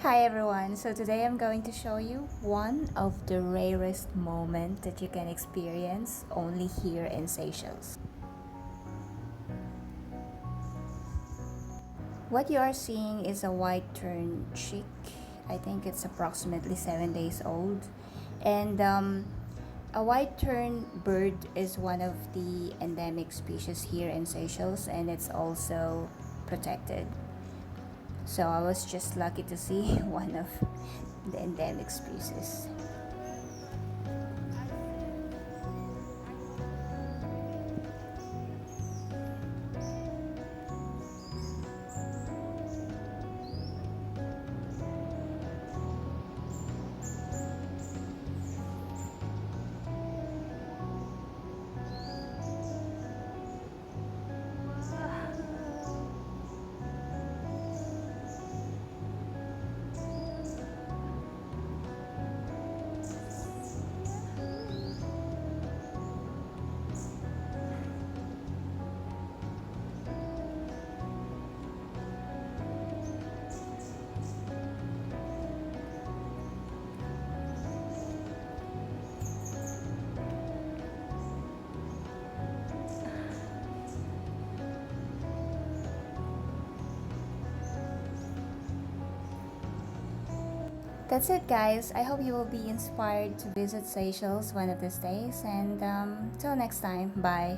Hi everyone, so today I'm going to show you one of the rarest moments that you can experience only here in Seychelles. What you are seeing is a white tern chick. I think it's approximately 7 days old. And a white tern bird is one of the endemic species here in Seychelles, and it's also protected. So I was just lucky to see one of the endemic species. That's it, guys. I hope you will be inspired to visit Seychelles one of these days. And till next time, bye.